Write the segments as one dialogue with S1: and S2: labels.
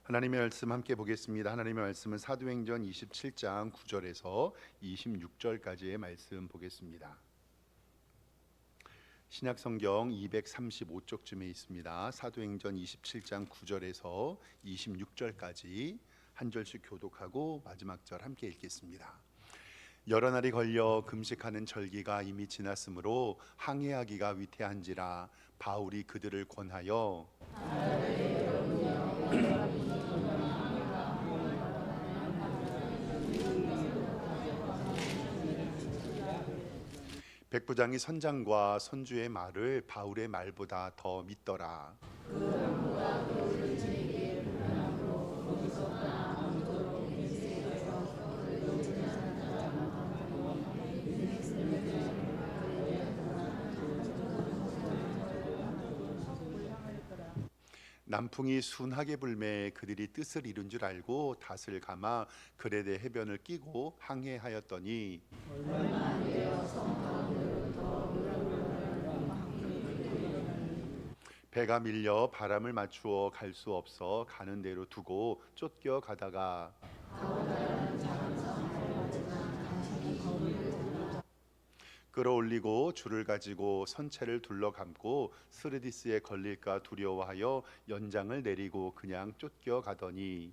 S1: 하나님의 말씀 함께 보겠습니다. 하나님의 말씀은 사도행전 27장 9절에서 26절까지의 말씀 보겠습니다. 신약성경 235쪽쯤에 있습니다. 사도행전 27장 9절에서 26절까지 한 절씩 교독하고 마지막 절 함께 읽겠습니다. 여러 날이 걸려 금식하는 절기가 이미 지났으므로 항해하기가 위태한지라 바울이 그들을 권하여 백부장이 선장과 선주의 말을 바울의 말보다 더 믿더라. 남풍이 순하게 불매 그들이 뜻을 이룬 줄 알고 닷을 감아 그레데 해변을 끼고 항해하였더니 배가 밀려 바람을 맞추어 갈 수 없어 가는 대로 두고 쫓겨 가다가 끌어올리고 줄을 가지고 선체를 둘러감고 스르디스에 걸릴까 두려워하여 연장을 내리고 그냥 쫓겨 가더니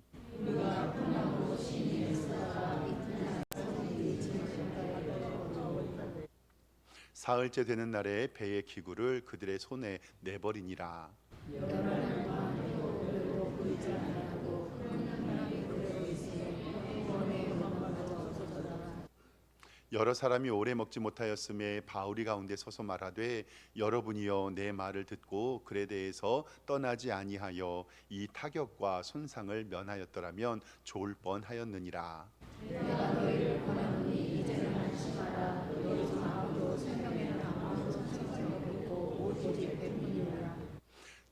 S1: 사흘째 되는 날에 배의 기구를 그들의 손에 내버리니라. 여러 사람이 오래 먹지 못하였음에 바울이 가운데 서서 말하되 여러분이여 내 말을 듣고 그레데에서 떠나지 아니하여 이 타격과 손상을 면하였더라면 좋을 뻔하였느니라.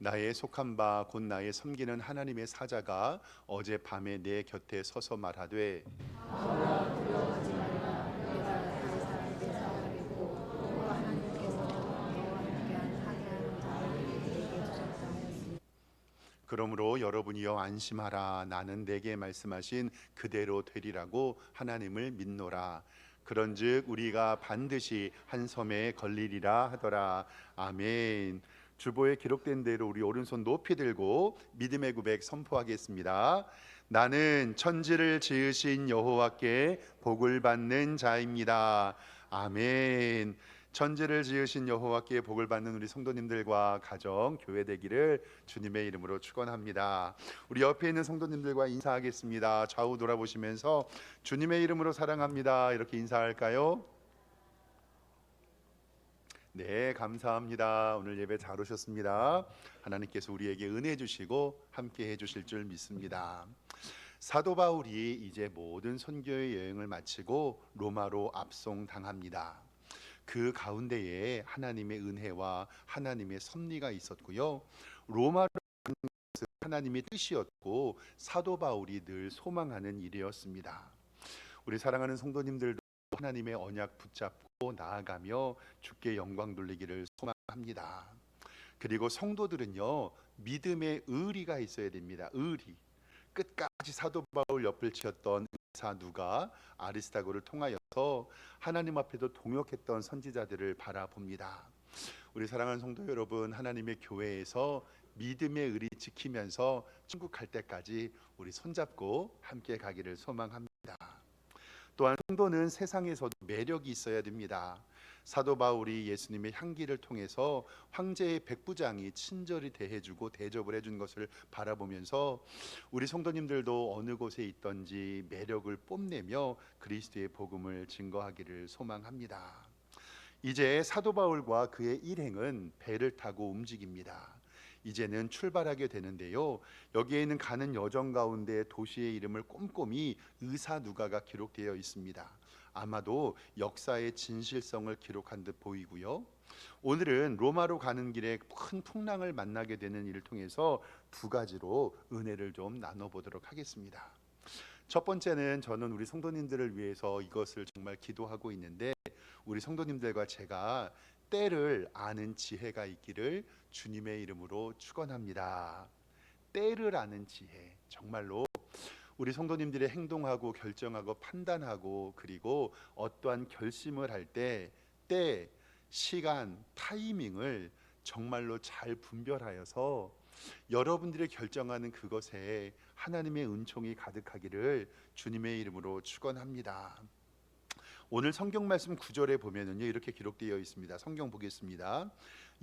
S1: 나의 속한 바 곧 나의 섬기는 하나님의 사자가 어제 밤에 내 곁에 서서 말하되 그러므로 여러분이여 안심하라. 나는 내게 말씀하신 그대로 되리라고 하나님을 믿노라. 그런즉 우리가 반드시 한 섬에 걸리리라 하더라. 아멘. 주보에 기록된 대로 우리 오른손 높이 들고 믿음의 고백 선포하겠습니다. 나는 천지를 지으신 여호와께 복을 받는 자입니다. 아멘. 천지를 지으신 여호와께 복을 받는 우리 성도님들과 가정 교회 되기를 주님의 이름으로 축원합니다. 우리 옆에 있는 성도님들과 인사하겠습니다. 좌우 돌아보시면서 주님의 이름으로 사랑합니다 이렇게 인사할까요? 네, 감사합니다. 오늘 예배 잘 오셨습니다. 하나님께서 우리에게 은혜 주시고 함께 해주실 줄 믿습니다. 사도 바울이 이제 모든 선교의 여행을 마치고 로마로 압송당합니다. 그 가운데에 하나님의 은혜와 하나님의 섭리가 있었고요. 로마로 가는 것은 하나님의 뜻이었고 사도 바울이 늘 소망하는 일이었습니다. 우리 사랑하는 성도님들도 하나님의 언약 붙잡고 나아가며 주께 영광 돌리기를 소망합니다. 그리고 성도들은요, 믿음의 의리가 있어야 됩니다. 의리. 끝까지 사도 바울 옆을 치었던 의사 누가 아리스타고를 통하여서 하나님 앞에도 동역했던 선지자들을 바라봅니다. 우리 사랑하는 성도 여러분, 하나님의 교회에서 믿음의 의리 지키면서 천국 갈 때까지 우리 손잡고 함께 가기를 소망합니다. 또한 성도는 세상에서도 매력이 있어야 됩니다. 사도 바울이 예수님의 향기를 통해서 황제의 백부장이 친절히 대해주고 대접을 해준 것을 바라보면서 우리 성도님들도 어느 곳에 있든지 매력을 뽐내며 그리스도의 복음을 증거하기를 소망합니다. 이제 사도 바울과 그의 일행은 배를 타고 움직입니다. 이제는 출발하게 되는데요. 여기에는 가는 여정 가운데 도시의 이름을 꼼꼼히 의사 누가가 기록되어 있습니다. 아마도 역사의 진실성을 기록한 듯 보이고요. 오늘은 로마로 가는 길에 큰 풍랑을 만나게 되는 일을 통해서 두 가지로 은혜를 좀 나눠보도록 하겠습니다. 첫 번째는 저는 우리 성도님들을 위해서 이것을 정말 기도하고 있는데 우리 성도님들과 제가 때를 아는 지혜가 있기를 주님의 이름으로 축원합니다. 때를 아는 지혜. 정말로 우리 성도님들의 행동하고 결정하고 판단하고 그리고 어떠한 결심을 할 때, 시간, 타이밍을 정말로 잘 분별하여서 여러분들이 결정하는 그것에 하나님의 은총이 가득하기를 주님의 이름으로 축원합니다. 오늘 성경 말씀 9절에 보면은요 이렇게 기록되어 있습니다. 성경 보겠습니다.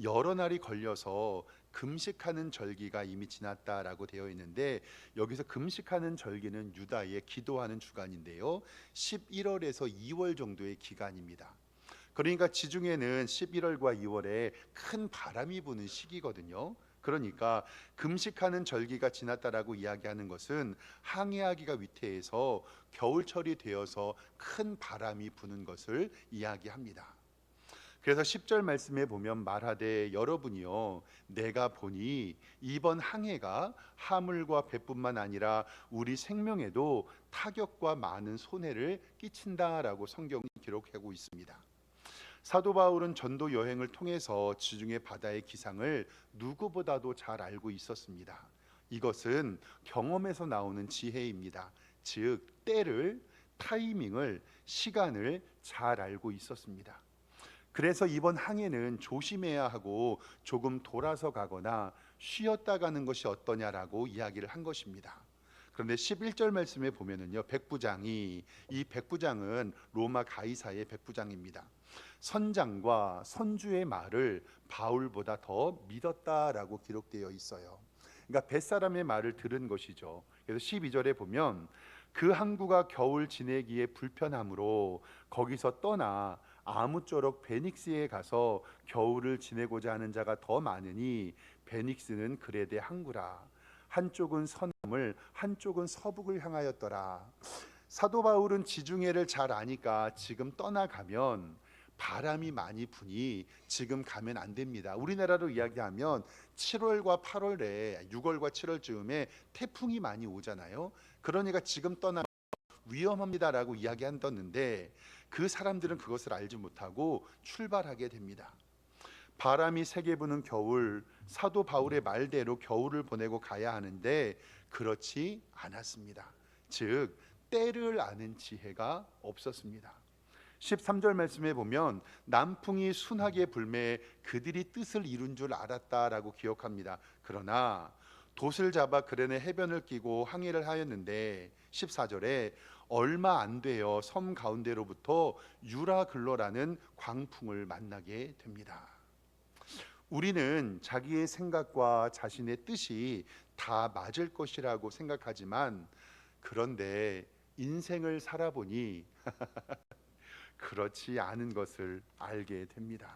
S1: 여러 날이 걸려서 금식하는 절기가 이미 지났다라고 되어 있는데, 여기서 금식하는 절기는 유다의 기도하는 주간인데요 11월에서 2월 정도의 기간입니다. 그러니까 지중해는 11월과 2월에 큰 바람이 부는 시기거든요. 그러니까 금식하는 절기가 지났다라고 이야기하는 것은 항해하기가 위태해서 겨울철이 되어서 큰 바람이 부는 것을 이야기합니다. 그래서 10절 말씀에 보면 말하되 여러분이요 내가 보니 이번 항해가 하물과 배뿐만 아니라 우리 생명에도 타격과 많은 손해를 끼친다라고 성경이 기록하고 있습니다. 사도 바울은 전도 여행을 통해서 지중해 바다의 기상을 누구보다도 잘 알고 있었습니다. 이것은 경험에서 나오는 지혜입니다. 즉 때를, 타이밍을, 시간을 잘 알고 있었습니다. 그래서 이번 항해는 조심해야 하고 조금 돌아서 가거나 쉬었다 가는 것이 어떠냐라고 이야기를 한 것입니다. 그런데 11절 말씀에 보면은요 백부장이, 이 백부장은 로마 가이사의 백부장입니다. 선장과 선주의 말을 바울보다 더 믿었다라고 기록되어 있어요. 그러니까 뱃사람의 말을 들은 것이죠. 그래서 12절에 보면 그 항구가 겨울 지내기에 불편하므로 거기서 떠나 아무쪼록 베닉스에 가서 겨울을 지내고자 하는 자가 더 많으니 베닉스는 그레데 항구라. 한쪽은 서남을 한쪽은 서북을 향하였더라. 사도 바울은 지중해를 잘 아니까 지금 떠나가면 바람이 많이 부니 지금 가면 안 됩니다. 우리나라로 이야기하면 7월과 8월에 6월과 7월쯤에 태풍이 많이 오잖아요. 그러니까 지금 떠나면 위험합니다라고 이야기한다는데 그 사람들은 그것을 알지 못하고 출발하게 됩니다. 바람이 세게 부는 겨울, 사도 바울의 말대로 겨울을 보내고 가야 하는데 그렇지 않았습니다. 즉 때를 아는 지혜가 없었습니다. 13절 말씀에 보면 남풍이 순하게 불매 그들이 뜻을 이룬 줄 알았다라고 기억합니다. 그러나 돛을 잡아 그레네 해변을 끼고 항해를 하였는데 14절에 얼마 안 되어 섬 가운데로부터 유라글로라는 광풍을 만나게 됩니다. 우리는 자기의 생각과 자신의 뜻이 다 맞을 것이라고 생각하지만, 그런데 인생을 살아보니 그렇지 않은 것을 알게 됩니다.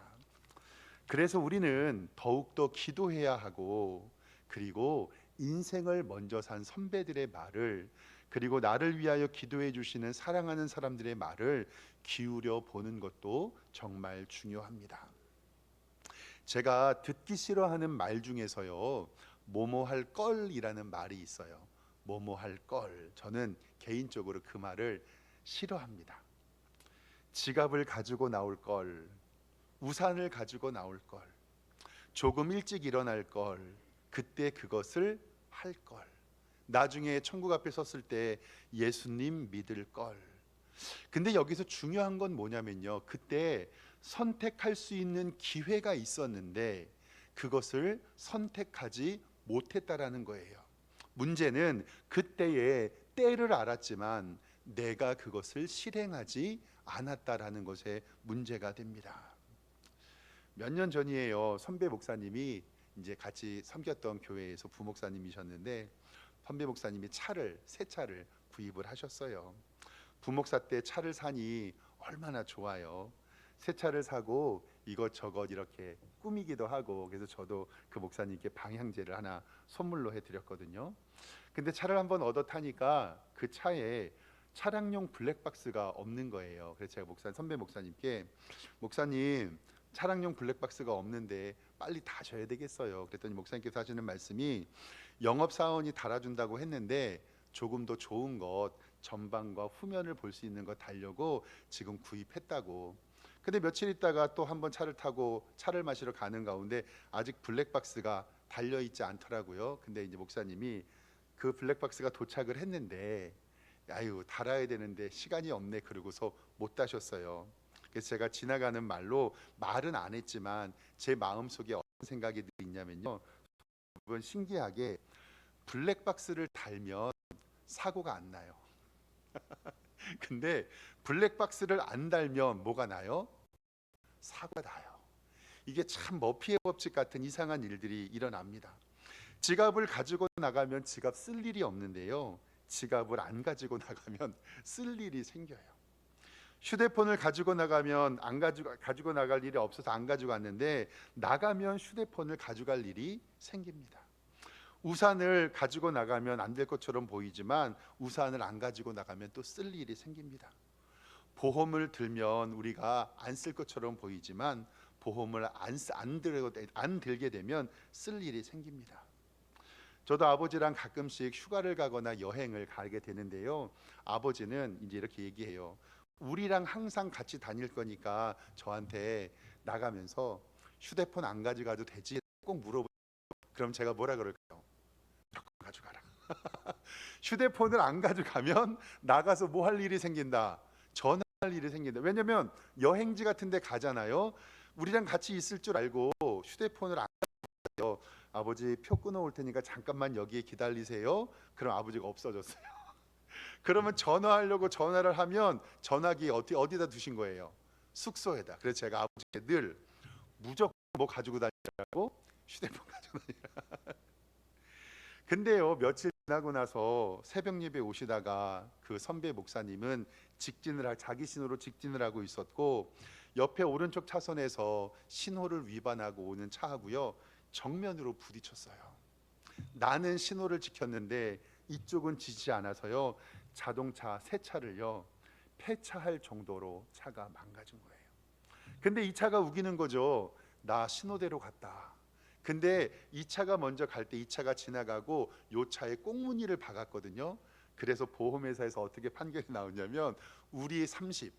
S1: 그래서 우리는 더욱더 기도해야 하고, 그리고 인생을 먼저 산 선배들의 말을, 그리고 나를 위하여 기도해 주시는 사랑하는 사람들의 말을 기울여 보는 것도 정말 중요합니다. 제가 듣기 싫어하는 말 중에서요 뭐뭐 할 걸이라는 말이 있어요. 뭐뭐 할 걸. 저는 개인적으로 그 말을 싫어합니다. 지갑을 가지고 나올 걸, 우산을 가지고 나올 걸, 조금 일찍 일어날 걸, 그때 그것을 할 걸, 나중에 천국 앞에 섰을 때 예수님 믿을 걸. 근데 여기서 중요한 건 뭐냐면요 그때 선택할 수 있는 기회가 있었는데 그것을 선택하지 못했다라는 거예요. 문제는 그때의 때를 알았지만 내가 그것을 실행하지 않았다라는 것에 문제가 됩니다. 몇 년 전이에요. 선배 목사님이 이제 같이 섬겼던 교회에서 부목사님이셨는데 선배 목사님이 새 차를 구입을 하셨어요. 부목사 때 차를 사니 얼마나 좋아요. 새 차를 사고 이것저것 이렇게 꾸미기도 하고, 그래서 저도 그 목사님께 방향제를 하나 선물로 해드렸거든요. 근데 차를 한번 얻어 타니까 그 차에 차량용 블랙박스가 없는 거예요. 그래서 제가 선배 목사님께, 목사님 차량용 블랙박스가 없는데 빨리 다셔야 되겠어요. 그랬더니 목사님께서 하시는 말씀이, 영업사원이 달아준다고 했는데 조금 더 좋은 것, 전방과 후면을 볼 수 있는 것 달려고 지금 구입했다고. 근데 며칠 있다가 또 한번 차를 타고 차를 마시러 가는 가운데 아직 블랙박스가 달려 있지 않더라고요. 근데 이제 목사님이 그 블랙박스가 도착을 했는데 아유 달아야 되는데 시간이 없네 그러고서 못 다셨어요. 그래서 제가 지나가는 말로 말은 안 했지만 제 마음속에 어떤 생각이 있냐면요. 여러분 신기하게 블랙박스를 달면 사고가 안 나요. 근데 블랙박스를 안 달면 뭐가 나요? 사고가 나요. 이게 참 머피의 법칙 같은 이상한 일들이 일어납니다. 지갑을 가지고 나가면 지갑 쓸 일이 없는데요. 지갑을 안 가지고 나가면 쓸 일이 생겨요. 휴대폰을 가지고 나가면 안 가지고 나갈 일이 없어서 안 가지고 왔는데 나가면 휴대폰을 가져갈 일이 생깁니다. 우산을 가지고 나가면 안 될 것처럼 보이지만 우산을 안 가지고 나가면 또 쓸 일이 생깁니다. 보험을 들면 우리가 안 쓸 것처럼 보이지만 보험을 안 들게 되면 쓸 일이 생깁니다. 저도 아버지랑 가끔씩 휴가를 가거나 여행을 가게 되는데요. 아버지는 이제 이렇게 얘기해요. 우리랑 항상 같이 다닐 거니까 저한테 나가면서 휴대폰 안 가져가도 되지? 꼭 물어보고 그럼 제가 뭐라 그럴까요? 무조건 가져가라. 휴대폰을 안 가져가면 나가서 뭐 할 일이 생긴다. 전화할 일이 생긴다. 왜냐면 여행지 같은 데 가잖아요. 우리랑 같이 있을 줄 알고 휴대폰을 안 가져가요. 아버지 표 끊어올 테니까 잠깐만 여기에 기다리세요. 그럼 아버지가 없어졌어요. 그러면 전화하려고 전화를 하면 전화기 어디다 두신 거예요? 숙소에다. 그래서 제가 아버지께 늘 무조건 뭐 가지고 다니라고 휴대폰 가지고 다니라. 근데요 며칠 지나고 나서 새벽 예배 오시다가 그 선배 목사님은 자기 신호로 직진을 하고 있었고 옆에 오른쪽 차선에서 신호를 위반하고 오는 차하고요 정면으로 부딪혔어요. 나는 신호를 지켰는데 이쪽은 지지 않아서요 자동차 새 차를요 폐차할 정도로 차가 망가진 거예요. 근데 이 차가 우기는 거죠. 나 신호대로 갔다. 근데 이 차가 먼저 갈 때 이 차가 지나가고 요 차에 꽁무니를 박았거든요. 그래서 보험회사에서 어떻게 판결이 나오냐면 우리 30,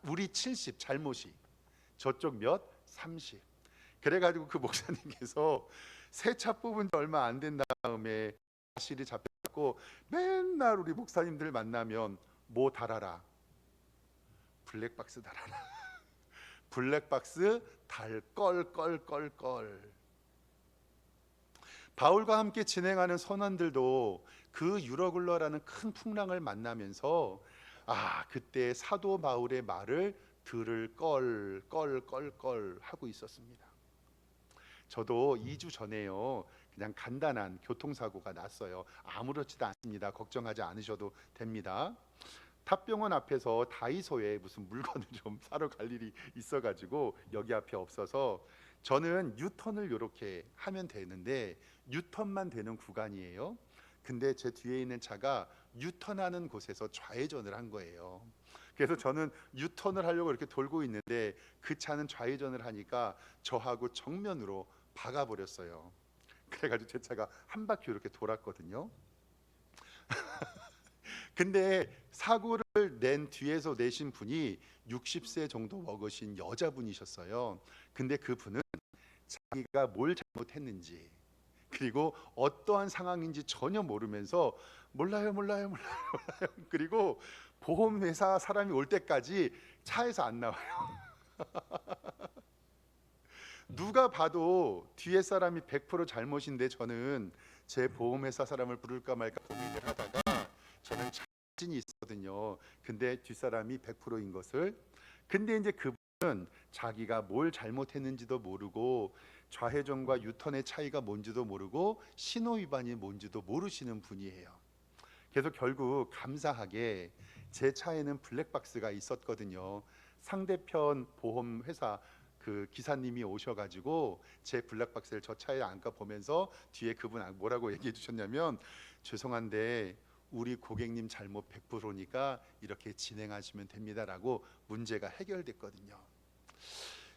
S1: 우리 70 잘못이 저쪽 몇 30. 그래가지고 그 목사님께서 새 차 뽑은 지 얼마 안 된 다음에 사실이 잡혔고 맨날 우리 목사님들 만나면 뭐 달아라 블랙박스 달아라 블랙박스 달 껄껄껄껄. 바울과 함께 진행하는 선원들도 그 유러굴러라는 큰 풍랑을 만나면서 그때 사도 바울의 말을 들을 껄껄껄껄 하고 있었습니다. 저도 2주 전에요 그냥 간단한 교통사고가 났어요. 아무렇지도 않습니다. 걱정하지 않으셔도 됩니다. 탑병원 앞에서 다이소에 무슨 물건을 좀 사러 갈 일이 있어가지고 여기 앞에 없어서 저는 유턴을 이렇게 하면 되는데 유턴만 되는 구간이에요. 근데 제 뒤에 있는 차가 유턴하는 곳에서 좌회전을 한 거예요. 그래서 저는 유턴을 하려고 이렇게 돌고 있는데 그 차는 좌회전을 하니까 저하고 정면으로 박아버렸어요. 그래가지고 제 차가 한 바퀴 이렇게 돌았거든요. 근데 사고를 낸 뒤에서 내신 분이 60세 정도 먹으신 여자분이셨어요. 근데 그분은 자기가 뭘 잘못했는지 그리고 어떠한 상황인지 전혀 모르면서 몰라요. 그리고 보험회사 사람이 올 때까지 차에서 안 나와요. 누가 봐도 뒤에 사람이 100% 잘못인데 저는 제 보험회사 사람을 부를까 말까 고민을 하다가 저는 자신이 있거든요. 근데 뒷사람이 100%인 것을. 근데 이제 그분은 자기가 뭘 잘못했는지도 모르고 좌회전과 유턴의 차이가 뭔지도 모르고 신호 위반이 뭔지도 모르시는 분이에요. 그래서 결국 감사하게 제 차에는 블랙박스가 있었거든요. 상대편 보험회사 그 기사님이 오셔가지고 제 블랙박스를 저 차에 안가 보면서 뒤에 그분 뭐라고 얘기해 주셨냐면 죄송한데 우리 고객님 잘못 100%니까 이렇게 진행하시면 됩니다라고 문제가 해결됐거든요.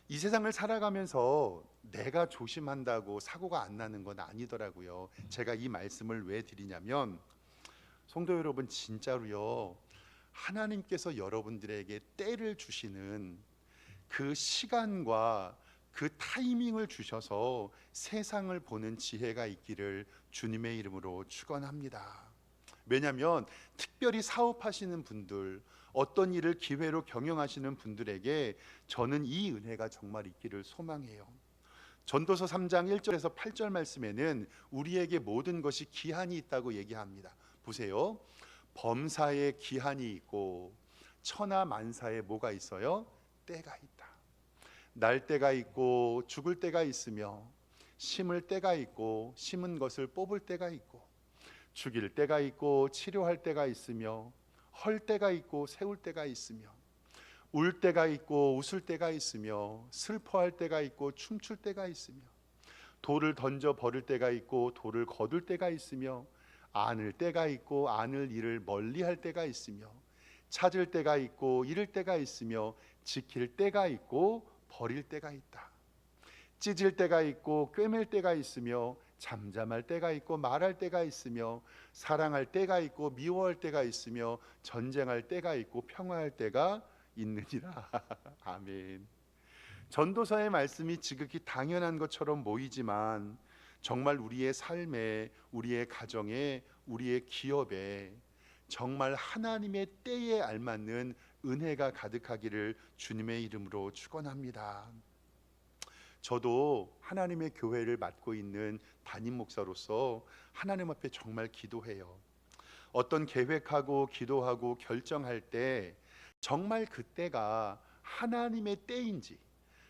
S1: 이 세상을 살아가면서 내가 조심한다고 사고가 안 나는 건 아니더라고요. 제가 이 말씀을 왜 드리냐면 성도 여러분 진짜로요. 하나님께서 여러분들에게 때를 주시는 그 시간과 그 타이밍을 주셔서 세상을 보는 지혜가 있기를 주님의 이름으로 축원합니다. 왜냐하면 특별히 사업하시는 분들, 어떤 일을 기회로 경영하시는 분들에게 저는 이 은혜가 정말 있기를 소망해요. 전도서 3장 1절에서 8절 말씀에는 우리에게 모든 것이 기한이 있다고 얘기합니다. 보세요. 범사에 기한이 있고 천하 만사에 뭐가 있어요? 때가 있다. 날 때가 있고 죽을 때가 있으며, 심을 때가 있고 심은 것을 뽑을 때가 있고, 죽일 때가 있고 치료할 때가 있으며, 헐 때가 있고 세울 때가 있으며, 울 때가 있고 웃을 때가 있으며, 슬퍼할 때가 있고 춤출 때가 있으며, 돌을 던져 버릴 때가 있고 돌을 거둘 때가 있으며, 안을 때가 있고 안을 일을 멀리할 때가 있으며, 찾을 때가 있고 잃을 때가 있으며, 지킬 때가 있고 버릴 때가 있다. 찢을 때가 있고 꿰맬 때가 있으며, 잠잠할 때가 있고 말할 때가 있으며, 사랑할 때가 있고 미워할 때가 있으며, 전쟁할 때가 있고 평화할 때가 있느니라. 아멘. 전도서의 말씀이 지극히 당연한 것처럼 보이지만 정말 우리의 삶에, 우리의 가정에, 우리의 기업에 정말 하나님의 때에 알맞는 은혜가 가득하기를 주님의 이름으로 축원합니다. 저도 하나님의 교회를 맡고 있는 담임 목사로서 하나님 앞에 정말 기도해요. 어떤 계획하고 기도하고 결정할 때 정말 그때가 하나님의 때인지,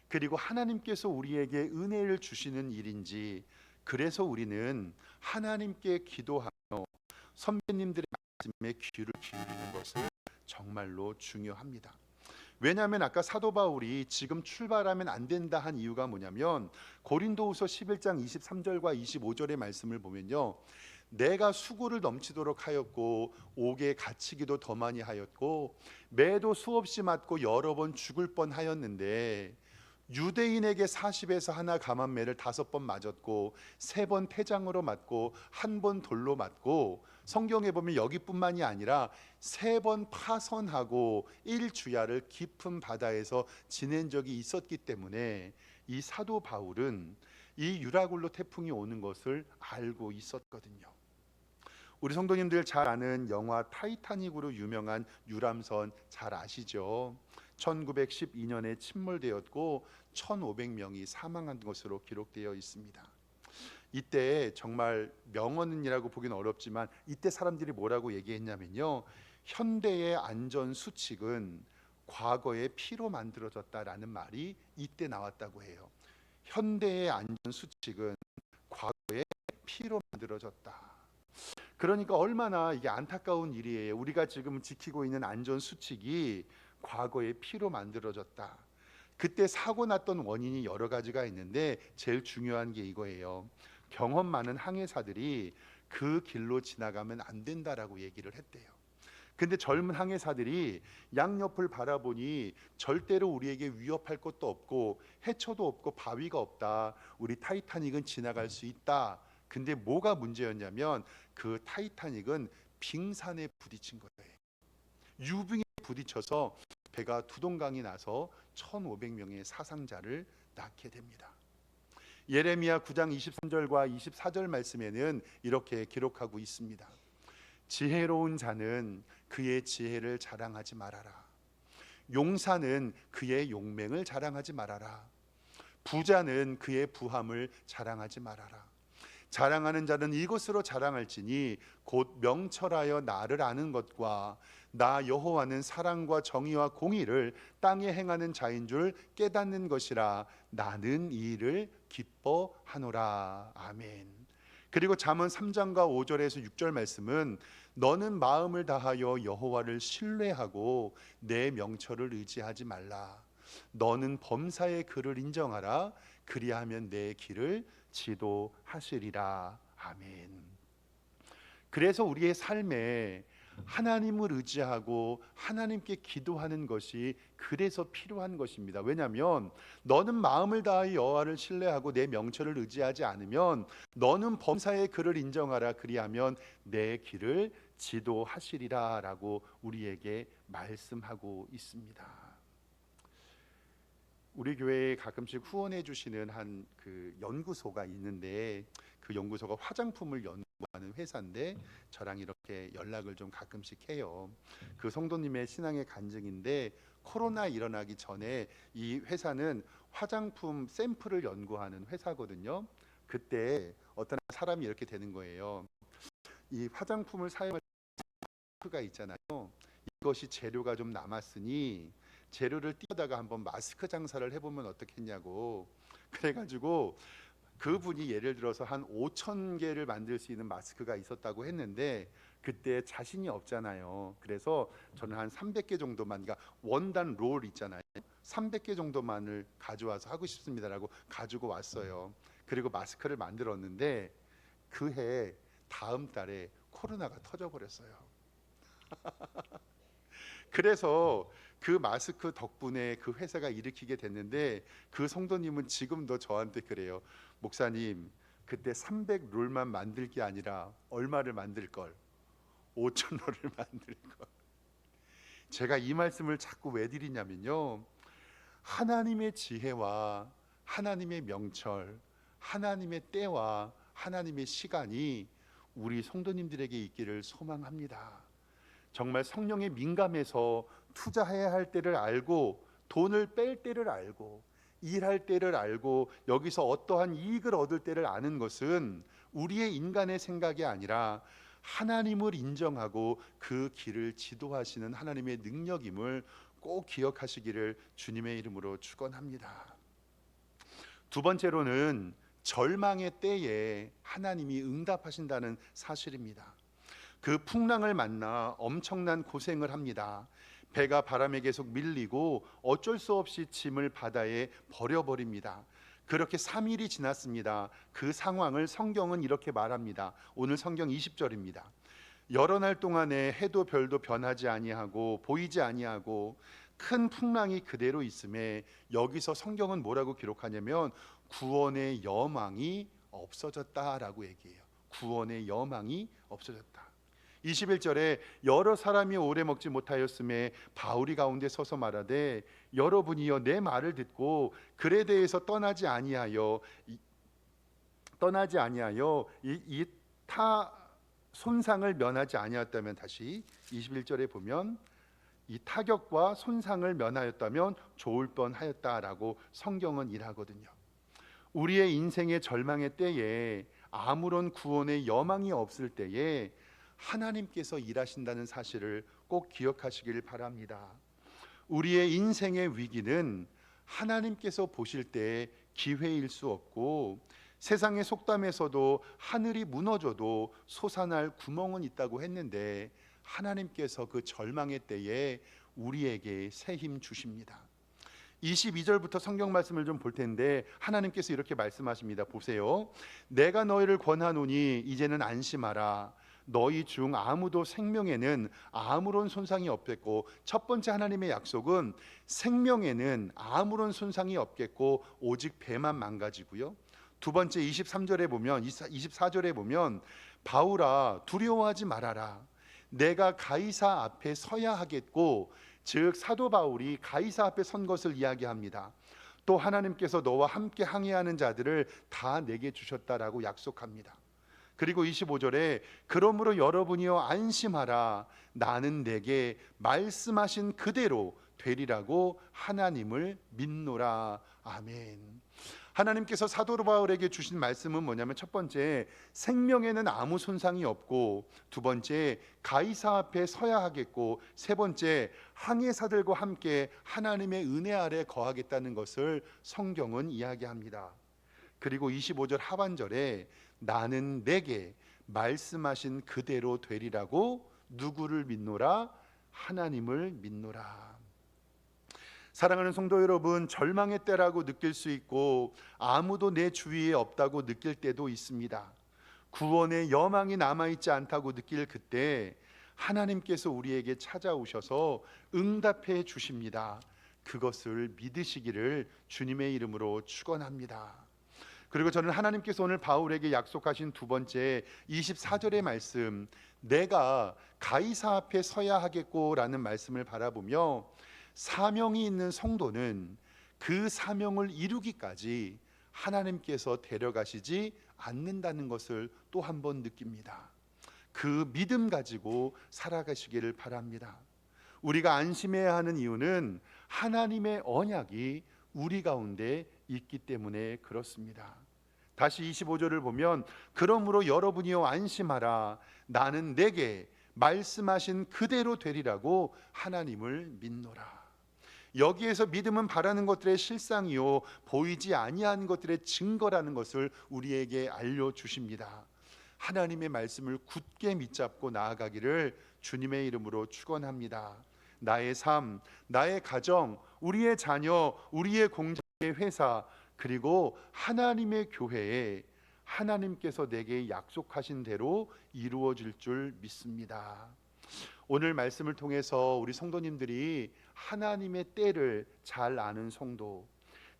S1: 그리고 하나님께서 우리에게 은혜를 주시는 일인지, 그래서 우리는 하나님께 기도하며 선배님들의 말씀에 귀를 기울이는 것을 정말로 중요합니다. 왜냐하면 아까 사도 바울이 지금 출발하면 안 된다 한 이유가 뭐냐면, 고린도후서 11장 23절과 25절의 말씀을 보면요, 내가 수고를 넘치도록 하였고 옥에 갇히기도 더 많이 하였고 매도 수없이 맞고 여러 번 죽을 뻔하였는데, 유대인에게 40에서 하나 감한매를 5번 맞았고 3번 태장으로 맞고 1번 돌로 맞고, 성경에 보면 여기뿐만이 아니라 3번 파선하고 1주야를 깊은 바다에서 지낸 적이 있었기 때문에 이 사도 바울은 이 유라굴로 태풍이 오는 것을 알고 있었거든요. 우리 성도님들 잘 아는 영화 타이타닉으로 유명한 유람선 잘 아시죠? 1912년에 침몰되었고 1,500명이 사망한 것으로 기록되어 있습니다. 이때 정말 명언이라고 보기는 어렵지만 이때 사람들이 뭐라고 얘기했냐면요, 현대의 안전 수칙은 과거의 피로 만들어졌다라는 말이 이때 나왔다고 해요. 현대의 안전 수칙은 과거의 피로 만들어졌다. 그러니까 얼마나 이게 안타까운 일이에요. 우리가 지금 지키고 있는 안전 수칙이 과거의 피로 만들어졌다. 그때 사고 났던 원인이 여러 가지가 있는데 제일 중요한 게 이거예요. 경험 많은 항해사들이 그 길로 지나가면 안 된다라고 얘기를 했대요. 근데 젊은 항해사들이 양옆을 바라보니 절대로 우리에게 위협할 것도 없고 해초도 없고 바위가 없다. 우리 타이타닉은 지나갈 수 있다. 근데 뭐가 문제였냐면 그 타이타닉은 빙산에 부딪힌 거예요. 유빙에 부딪혀서 배가 두동강이 나서 1,500명의 사상자를 낳게 됩니다. 예레미야 9장 23절과 24절 말씀에는 이렇게 기록하고 있습니다. 지혜로운 자는 그의 지혜를 자랑하지 말아라. 용사는 그의 용맹을 자랑하지 말아라. 부자는 그의 부함을 자랑하지 말아라. 자랑하는 자는 이것으로 자랑할지니 곧 명철하여 나를 아는 것과 나 여호와는 사랑과 정의와 공의를 땅에 행하는 자인 줄 깨닫는 것이라. 나는 이 일을 기뻐하노라. 아멘. 그리고 잠언 3장과 5절에서 6절 말씀은 너는 마음을 다하여 여호와를 신뢰하고 내 명철을 의지하지 말라. 너는 범사의 그를 인정하라. 그리하면 내 길을 지도하시리라. 아멘. 그래서 우리의 삶에 하나님을 의지하고 하나님께 기도하는 것이 그래서 필요한 것입니다. 왜냐하면 너는 마음을 다하여 여호와를 신뢰하고 내 명철을 의지하지 않으면 너는 범사의 그를 인정하라. 그리하면 내 길을 지도하시리라 라고 우리에게 말씀하고 있습니다. 우리 교회에 가끔씩 후원해 주시는 한 그 연구소가 있는데, 그 연구소가 화장품을 연구하는 회사인데 저랑 이렇게 연락을 좀 가끔씩 해요. 그 성도님의 신앙의 간증인데, 코로나 일어나기 전에 이 회사는 화장품 샘플을 연구하는 회사거든요. 그때 어떤 사람이 이렇게 되는 거예요. 이 화장품을 사용할 가 있잖아요. 이것이 재료가 좀 남았으니 재료를 띄어다가 한번 마스크 장사를 해보면 어떻겠냐고. 그래가지고 그분이 예를 들어서 한 5천 개를 만들 수 있는 마스크가 있었다고 했는데, 그때 자신이 없잖아요. 그래서 저는 한 300개 정도만, 그러니까 원단 롤 있잖아요. 300개 정도만을 가져와서 하고 싶습니다라고 가지고 왔어요. 그리고 마스크를 만들었는데 그 해 다음 달에 코로나가 터져버렸어요. 그래서 그 마스크 덕분에 그 회사가 일으키게 됐는데, 그 성도님은 지금도 저한테 그래요. 목사님, 그때 300롤만 만들 게 아니라 얼마를 만들 걸? 5천 롤을 만들 걸. 제가 이 말씀을 자꾸 왜 드리냐면요, 하나님의 지혜와 하나님의 명철, 하나님의 때와 하나님의 시간이 우리 성도님들에게 있기를 소망합니다. 정말 성령에 민감해서 투자해야 할 때를 알고, 돈을 뺄 때를 알고, 일할 때를 알고, 여기서 어떠한 이익을 얻을 때를 아는 것은 우리의 인간의 생각이 아니라 하나님을 인정하고 그 길을 지도하시는 하나님의 능력임을 꼭 기억하시기를 주님의 이름으로 축원합니다. 두 번째로는 절망의 때에 하나님이 응답하신다는 사실입니다. 그 풍랑을 만나 엄청난 고생을 합니다. 배가 바람에 계속 밀리고 어쩔 수 없이 짐을 바다에 버려버립니다. 그렇게 3일이 지났습니다. 그 상황을 성경은 이렇게 말합니다. 오늘 성경 20절입니다. 여러 날 동안에 해도 별도 변하지 아니하고 보이지 아니하고 큰 풍랑이 그대로 있음에, 여기서 성경은 뭐라고 기록하냐면 구원의 여망이 없어졌다라고 얘기해요. 구원의 여망이 없어졌다. 21절에 여러 사람이 오래 먹지 못하였음에 바울이 가운데 서서 말하되, 여러분이여 내 말을 듣고 글에 대해서 떠나지 아니하여 이 타 손상을 면하지 아니하였다면, 다시 21절에 보면 이 타격과 손상을 면하였다면 좋을 뻔하였다라고 성경은 일하거든요. 우리의 인생의 절망의 때에, 아무런 구원의 여망이 없을 때에 하나님께서 일하신다는 사실을 꼭 기억하시길 바랍니다. 우리의 인생의 위기는 하나님께서 보실 때 기회일 수 없고, 세상의 속담에서도 하늘이 무너져도 솟아날 구멍은 있다고 했는데, 하나님께서 그 절망의 때에 우리에게 새 힘 주십니다. 22절부터 성경 말씀을 좀 볼 텐데, 하나님께서 이렇게 말씀하십니다. 보세요. 내가 너희를 권하노니 이제는 안심하라. 너희 중 아무도 생명에는 아무런 손상이 없겠고, 첫 번째 하나님의 약속은 생명에는 아무런 손상이 없겠고 오직 배만 망가지고요. 두 번째 23절에 보면, 24절에 보면 바울아 두려워하지 말아라. 내가 가이사 앞에 서야 하겠고, 즉 사도 바울이 가이사 앞에 선 것을 이야기합니다. 또 하나님께서 너와 함께 항해하는 자들을 다 내게 주셨다라고 약속합니다. 그리고 25절에 그러므로 여러분이여 안심하라. 나는 내게 말씀하신 그대로 되리라고 하나님을 믿노라. 아멘. 하나님께서 사도 바울에게 주신 말씀은 뭐냐면, 첫 번째 생명에는 아무 손상이 없고, 두 번째 가이사 앞에 서야 하겠고, 세 번째 항해사들과 함께 하나님의 은혜 아래 거하겠다는 것을 성경은 이야기합니다. 그리고 25절 하반절에 나는 내게 말씀하신 그대로 되리라고 누구를 믿노라? 하나님을 믿노라. 사랑하는 성도 여러분, 절망의 때라고 느낄 수 있고 아무도 내 주위에 없다고 느낄 때도 있습니다. 구원의 여망이 남아있지 않다고 느낄 그때 하나님께서 우리에게 찾아오셔서 응답해 주십니다. 그것을 믿으시기를 주님의 이름으로 축원합니다. 그리고 저는 하나님께서 오늘 바울에게 약속하신 두 번째 24절의 말씀, 내가 가이사 앞에 서야 하겠고 라는 말씀을 바라보며, 사명이 있는 성도는 그 사명을 이루기까지 하나님께서 데려가시지 않는다는 것을 또 한 번 느낍니다. 그 믿음 가지고 살아가시기를 바랍니다. 우리가 안심해야 하는 이유는 하나님의 언약이 우리 가운데 있기 때문에 그렇습니다. 다시 25절을 보면 그러므로 여러분이여 안심하라. 나는 내게 말씀하신 그대로 되리라고 하나님을 믿노라. 여기에서 믿음은 바라는 것들의 실상이요 보이지 아니한 것들의 증거라는 것을 우리에게 알려주십니다. 하나님의 말씀을 굳게 밑잡고 나아가기를 주님의 이름으로 축원합니다. 나의 삶, 나의 가정, 우리의 자녀, 우리의 공장의 회사, 그리고 하나님의 교회에 하나님께서 내게 약속하신 대로 이루어질 줄 믿습니다. 오늘 말씀을 통해서 우리 성도님들이 하나님의 때를 잘 아는 성도,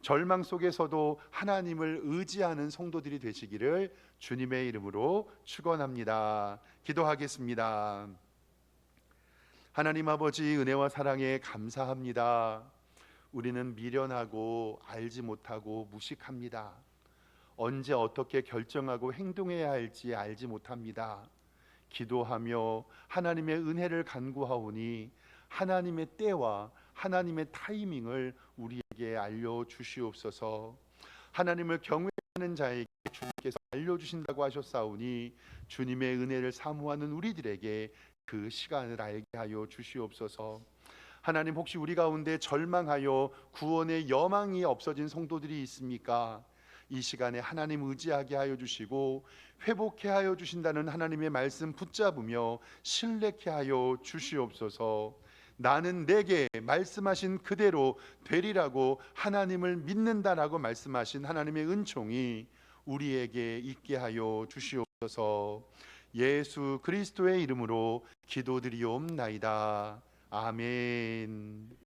S1: 절망 속에서도 하나님을 의지하는 성도들이 되시기를 주님의 이름으로 축원합니다. 기도하겠습니다. 하나님 아버지, 은혜와 사랑에 감사합니다. 우리는 미련하고 알지 못하고 무식합니다. 언제 어떻게 결정하고 행동해야 할지 알지 못합니다. 기도하며 하나님의 은혜를 간구하오니 하나님의 때와 하나님의 타이밍을 우리에게 알려주시옵소서. 하나님을 경외하는 자에게 주님께서 알려주신다고 하셨사오니 주님의 은혜를 사모하는 우리들에게 그 시간을 알게 하여 주시옵소서. 하나님, 혹시 우리 가운데 절망하여 구원의 여망이 없어진 성도들이 있습니까? 이 시간에 하나님 의지하게 하여 주시고 회복해 하여 주신다는 하나님의 말씀 붙잡으며 신뢰케 하여 주시옵소서. 나는 내게 말씀하신 그대로 되리라고 하나님을 믿는다라고 말씀하신 하나님의 은총이 우리에게 있게 하여 주시옵소서. 예수 그리스도의 이름으로 기도드리옵나이다. 아멘.